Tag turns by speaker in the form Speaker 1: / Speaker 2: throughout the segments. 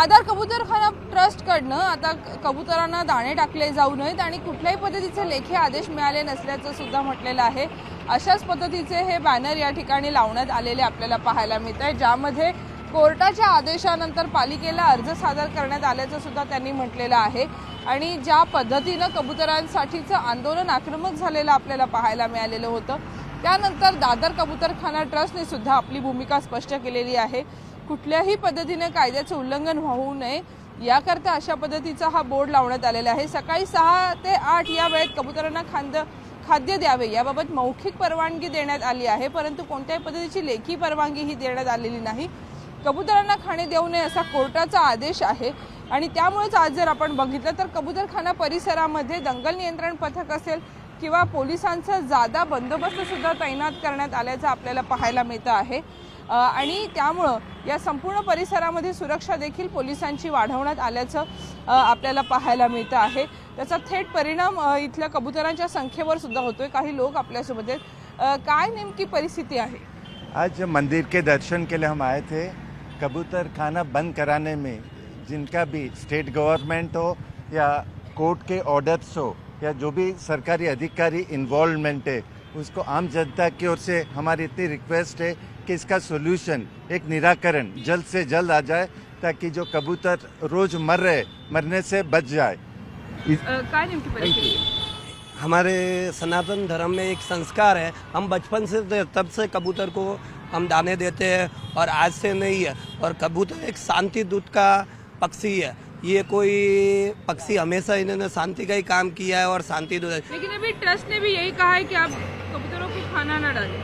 Speaker 1: दादर कबूतरखाना ट्रस्टकडनं आता कबुतरांना दाणे टाकले जाऊ नयेत आणि कुठल्याही पद्धतीचे लेखी आदेश मिळाले नसल्याचं सुद्धा म्हटलेलं आहे। अशाच पद्धतीचे हे बॅनर या ठिकाणी लावण्यात आलेले आपल्याला पाहायला मिळत आहे, ज्यामध्ये कोर्टाच्या आदेशानंतर पालिकेला अर्ज सादर करण्यात आल्याचं सुद्धा त्यांनी म्हटलेलं आहे। आणि ज्या पद्धतीनं कबुतरांसाठीचं आंदोलन आक्रमक झालेलं आपल्याला पाहायला मिळालेलं होतं, त्यानंतर दादर कबूतरखाना ट्रस्टने सुद्धा आपली भूमिका स्पष्ट केलेली आहे। कुठल्याही पद्धतीने कायद्याचे उल्लंघन होऊ नये याकरता अशा पद्धतीचा हा बोर्ड लावण्यात आलेला आहे। सकाळी 6 ते 8 या वेळेत कबुतरांना खाद्य द्यावे याबाबत मौखिक परवानगी देण्यात आली आहे, परंतु कोणत्याही पद्धतीची लेखी परवानगी ही देण्यात आलेली नाही। कबुतरांना खाणे देऊ नये असा कोर्टाचा आदेश आहे आणि त्यामुळेच आज जर आपण बघितलं तर कबूतरखाना परिसरामध्ये दंगल नियंत्रण पथक असेल किंवा पोलिसांचा जादा बंदोबस्त सुद्धा तैनात करण्यात आल्याचं आपल्याला पाहायला मिळतं आहे। आणि त्यामुळे या संपूर्ण परिसरामध्ये सुरक्षा देखील पोलिसांची वाढवण्यात आल्याचं आपल्याला पाहायला मिळतं आहे। त्याचा थेट परिणाम इथल्या कबुतरांच्या संख्येवर सुद्धा होतोय। काही लोक आपल्यासोबत आहेत, काय नेमकी परिस्थिती आहे?
Speaker 2: आज मंदिर के दर्शन के लिए हम आए थे। कबूतर खाना बंद कराने में जिनका भी स्टेट गवर्नमेंट हो या कोर्ट के ऑर्डर्स हो या जो भी सरकारी अधिकारी इन्वॉल्वमेंट है, उसको आम जनता की ओर से हमारी इतनी रिक्वेस्ट है कि इसका सोल्यूशन, एक निराकरण जल्द से जल्द आ जाए ताकि जो कबूतर रोज मर रहे मरने से बच जाए।
Speaker 1: काय नेमकी परिस्थिती?
Speaker 3: हमारे सनातन धर्म में एक संस्कार है, हम बचपन से तब से कबूतर को हम दाने देते हैं और आज से नहीं है। और कबूतर एक शांति दूत का पक्षी है, ये कोई पक्षी हमेशा इन्होंने शांति का ही काम किया है और शांति दूत।
Speaker 1: लेकिन अभी ट्रस्ट ने भी यही कहा है कि आप कबूतरों को खाना ना डालें।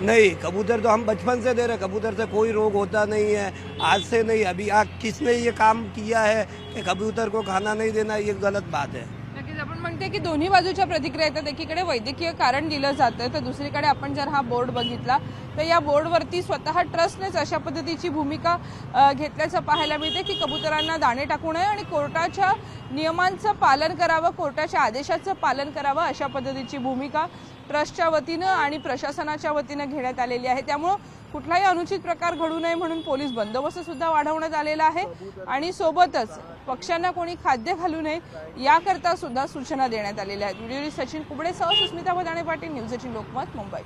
Speaker 3: नहीं, कबूतर तो हम बचपन से दे रहे, कबूतर से कोई रोग होता नहीं है, आज से नहीं। अभी किसने ये काम किया है कि कबूतर को खाना नहीं देना, ये गलत बात है।
Speaker 1: नक्कीच आपण म्हणते की दोन्ही बाजूच्या प्रतिक्रिया येतात। एकीकडे वैद्यकीय कारण दिलं जातं तर दुसरीकडे आपण जर हा बोर्ड बघितला तर या बोर्डवरती स्वतः ट्रस्टनेच अशा पद्धतीची भूमिका घेतल्याचं पाहायला मिळते की कबुतरांना दाणे टाकू नये आणि कोर्टाच्या नियमांचं पालन करावं, कोर्टाच्या आदेशाचं पालन करावं, अशा पद्धतीची भूमिका ट्रस्टच्या वतीनं आणि प्रशासनाच्या वतीनं घेण्यात आलेली आहे। त्यामुळे कुठलाही अनुचित प्रकार घडू नये म्हणून पोलीस बंदोबस्त सुद्धा वाढवण्यात आलेला आहे आणि सोबतच पक्ष्यांना कोणी खाद्य घालू नये याकरता सुद्धा सूचना देण्यात आलेल्या आहेत। व्हिडिओ सचिन कुबडेसह सुस्मिता भदाणे पाटील, न्यूज 18 लोकमत, मुंबई।